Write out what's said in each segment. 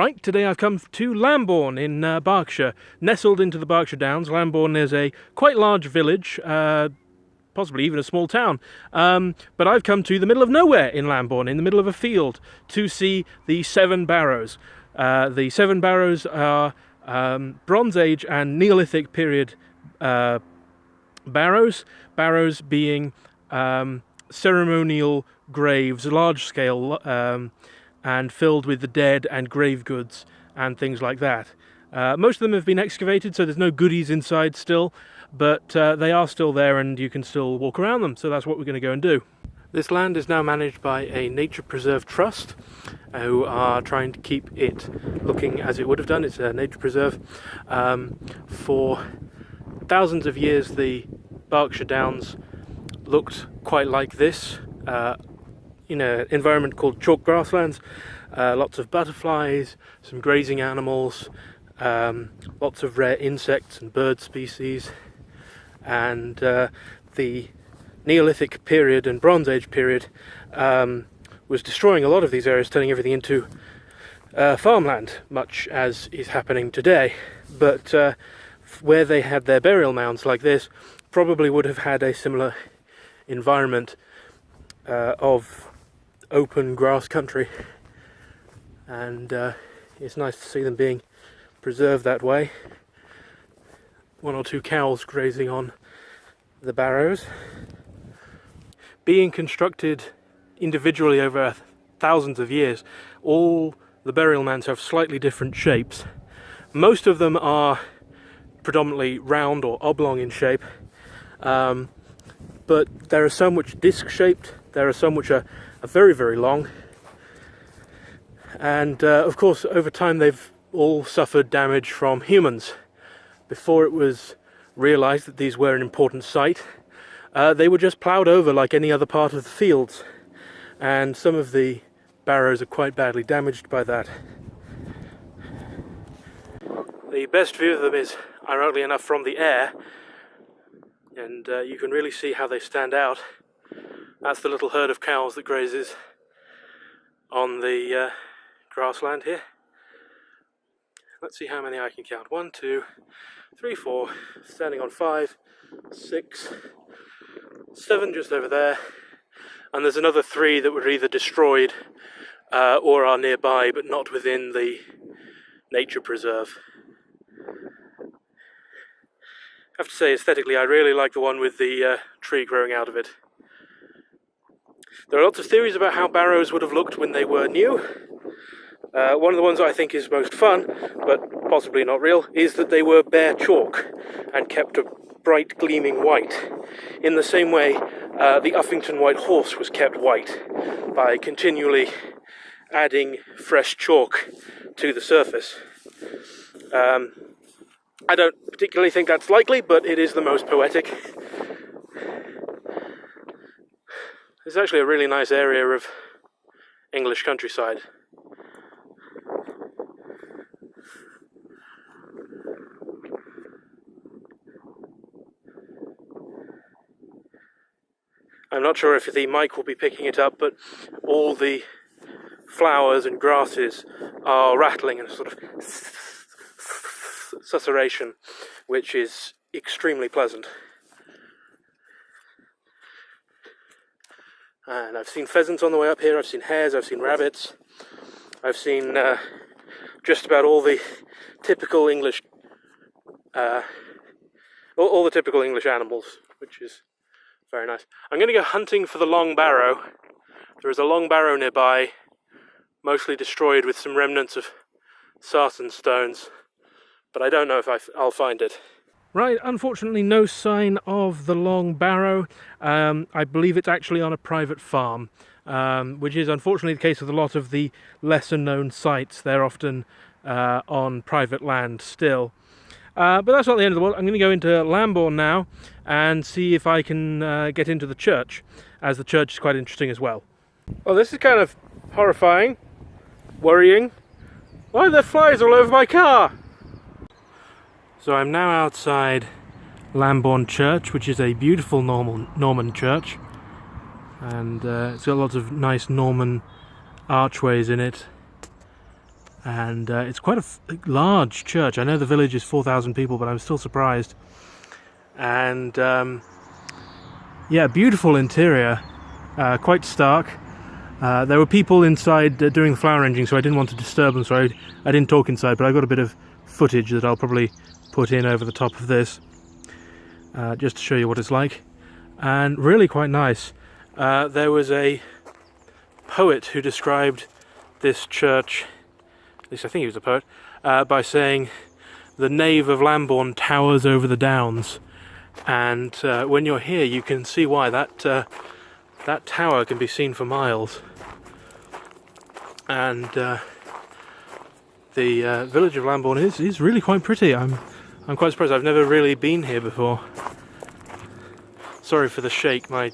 Right, today I've come to Lambourn in Berkshire, nestled into the Berkshire Downs. Lambourn is a quite large village, possibly even a small town, but I've come to the middle of nowhere in Lambourn, in the middle of a field, to see the Seven Barrows. The Seven Barrows are Bronze Age and Neolithic period barrows being ceremonial graves, large scale, and filled with the dead and grave goods and things like that. Most of them have been excavated, so there's no goodies inside still, but they are still there and you can still walk around them, so that's what we're going to go and do. This land is now managed by a nature preserve trust who are trying to keep it looking as it would have done. It's a nature preserve. For thousands of years the Berkshire Downs looked quite like this, in an environment called chalk grasslands. Lots of butterflies, some grazing animals, lots of rare insects and bird species, and the Neolithic period and Bronze Age period was destroying a lot of these areas, turning everything into farmland, much as is happening today. But where they had their burial mounds like this, probably would have had a similar environment of open grass country, and it's nice to see them being preserved that way. One or two cows grazing on the barrows, being constructed individually over thousands of years. All the burial mounds have slightly different shapes. Most of them are predominantly round or oblong in shape, but there are some which are disc shaped, there are some which are very, very long, and of course over time they've all suffered damage from humans. Before it was realised that these were an important site, they were just ploughed over like any other part of the fields, and some of the barrows are quite badly damaged by that. The best view of them is, ironically enough, from the air, and you can really see how they stand out. That's the little herd of cows that grazes on the grassland here. Let's see how many I can count. 1, 2, 3, 4, standing on 5, 6, 7 just over there, and there's another 3 that were either destroyed or are nearby but not within the nature preserve. I have to say, aesthetically, I really like the one with the tree growing out of it. There are lots of theories about how barrows would have looked when they were new. One of the ones I think is most fun, but possibly not real, is that they were bare chalk and kept a bright gleaming white, in the same way the Uffington White Horse was kept white, by continually adding fresh chalk to the surface. I don't particularly think that's likely, but it is the most poetic. It's actually a really nice area of English countryside. I'm not sure if the mic will be picking it up, but all the flowers and grasses are rattling in a sort of susurration, which is extremely pleasant. And I've seen pheasants on the way up here, I've seen hares, I've seen rabbits, I've seen just about all the typical English, all the typical English animals, which is very nice. I'm going to go hunting for the long barrow. There is a long barrow nearby, mostly destroyed with some remnants of sarsen stones, but I don't know if I'll find it. Right, unfortunately no sign of the long barrow. I believe it's actually on a private farm, which is unfortunately the case with a lot of the lesser known sites. They're often on private land still. But that's not the end of the world. I'm going to go into Lambourn now and see if I can get into the church, as the church is quite interesting as well. Well, this is kind of horrifying, worrying. Why are there flies all over my car? So I'm now outside Lambourn Church, which is a beautiful Norman church, and it's got lots of nice Norman archways in it, and it's quite a large church. I know the village is 4,000 people, but I'm still surprised. And yeah, beautiful interior, quite stark. There were people inside doing the flower arranging, so I didn't want to disturb them, so I didn't talk inside, but I got a bit of footage that I'll probably put in over the top of this, just to show you what it's like. And really quite nice. There was a poet who described this church, at least I think he was a poet, by saying the nave of Lambourn towers over the downs. And when you're here, you can see why. That tower can be seen for miles. And the village of Lambourn is really quite pretty. I'm quite surprised. I've never really been here before. Sorry for the shake. My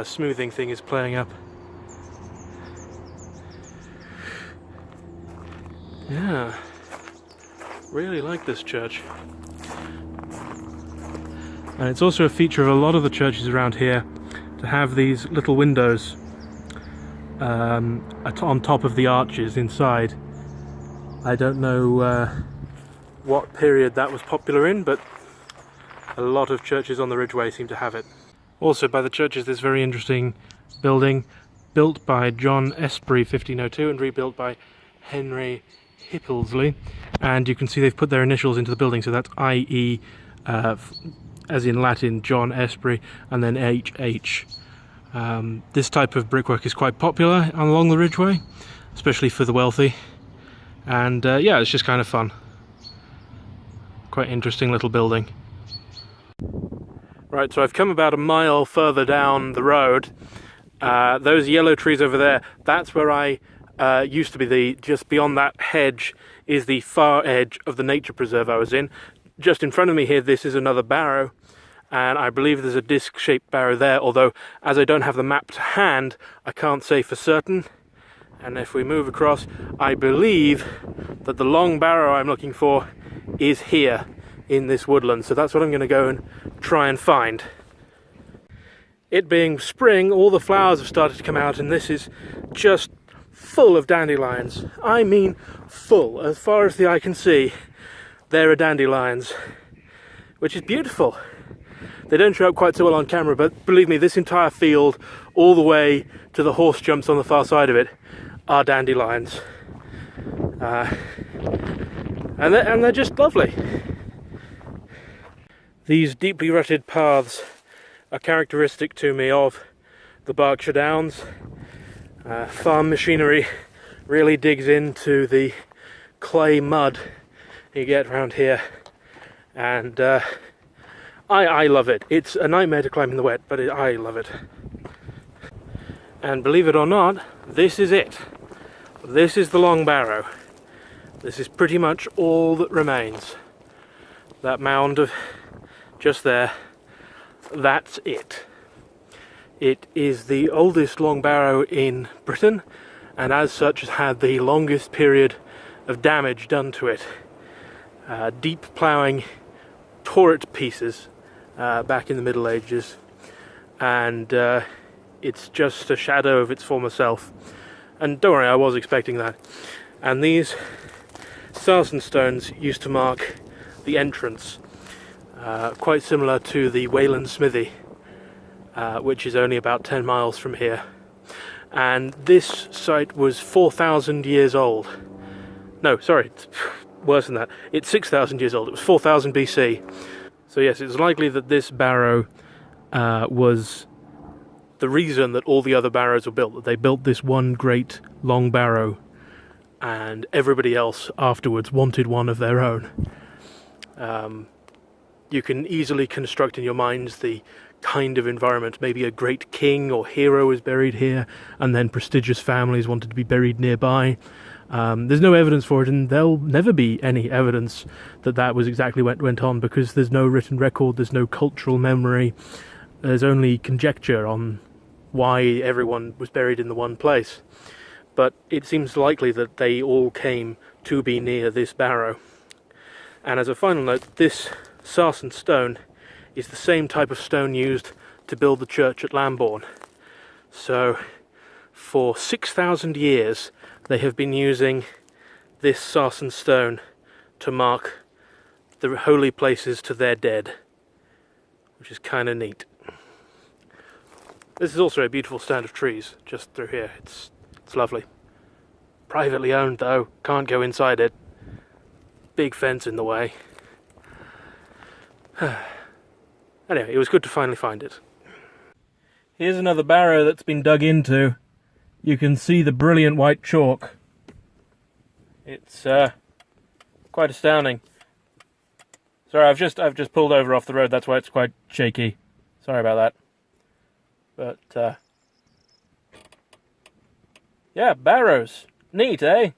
smoothing thing is playing up. Yeah, really like this church. And it's also a feature of a lot of the churches around here to have these little windows on top of the arches inside. I don't know what period that was popular in, but a lot of churches on the Ridgeway seem to have it. Also by the church is this very interesting building built by John Esprit 1502 and rebuilt by Henry Hipplesley, and you can see they've put their initials into the building, so that's IE as in Latin John Esprit, and then HH. This type of brickwork is quite popular along the Ridgeway, especially for the wealthy, and yeah, it's just kind of fun. Quite interesting little building. Right, so I've come about a mile further down the road. Those yellow trees over there, that's where I used to be. Just beyond that hedge is the far edge of the nature preserve I was in. Just in front of me here, this is another barrow, and I believe there's a disc-shaped barrow there, although as I don't have the map to hand, I can't say for certain. And if we move across, I believe that the long barrow I'm looking for is here in this woodland, so that's what I'm going to go and try and find. It being spring, all the flowers have started to come out, and this is just full of dandelions. I mean full, as far as the eye can see. There are dandelions, which is beautiful. They don't show up quite so well on camera, but believe me, this entire field, all the way to the horse jumps on the far side of it, are dandelions. And they're just lovely. These deeply rutted paths are characteristic to me of the Berkshire Downs. Farm machinery really digs into the clay mud you get around here, and I love it. It's a nightmare to climb in the wet, but I love it. And believe it or not, this is it. This is the Long Barrow. This is pretty much all that remains. That mound of just there, that's it. It is the oldest long barrow in Britain, and as such has had the longest period of damage done to it. Deep ploughing tore it to pieces back in the Middle Ages, and it's just a shadow of its former self. And don't worry, I was expecting that. And these sarsen stones used to mark the entrance, quite similar to the Wayland Smithy, which is only about 10 miles from here. And this site was 4,000 years old. No, sorry, it's worse than that. It's 6,000 years old. It was 4,000 BC. So yes, it's likely that this barrow was the reason that all the other barrows were built, that they built this one great long barrow, and everybody else afterwards wanted one of their own. You can easily construct in your minds the kind of environment. Maybe a great king or hero was buried here, and then prestigious families wanted to be buried nearby. There's no evidence for it, and there'll never be any evidence that that was exactly what went on, because there's no written record, there's no cultural memory, there's only conjecture on why everyone was buried in the one place. But it seems likely that they all came to be near this barrow. And as a final note, this sarsen stone is the same type of stone used to build the church at Lambourn. So for 6,000 years they have been using this sarsen stone to mark the holy places to their dead, which is kind of neat. This is also a beautiful stand of trees just through here. It's lovely. Privately owned though, can't go inside it. Big fence in the way. Anyway, it was good to finally find it. Here's another barrow that's been dug into. You can see the brilliant white chalk. It's quite astounding. Sorry, I've just pulled over off the road, that's why it's quite shaky. Sorry about that. But yeah, barrows. Neat, eh?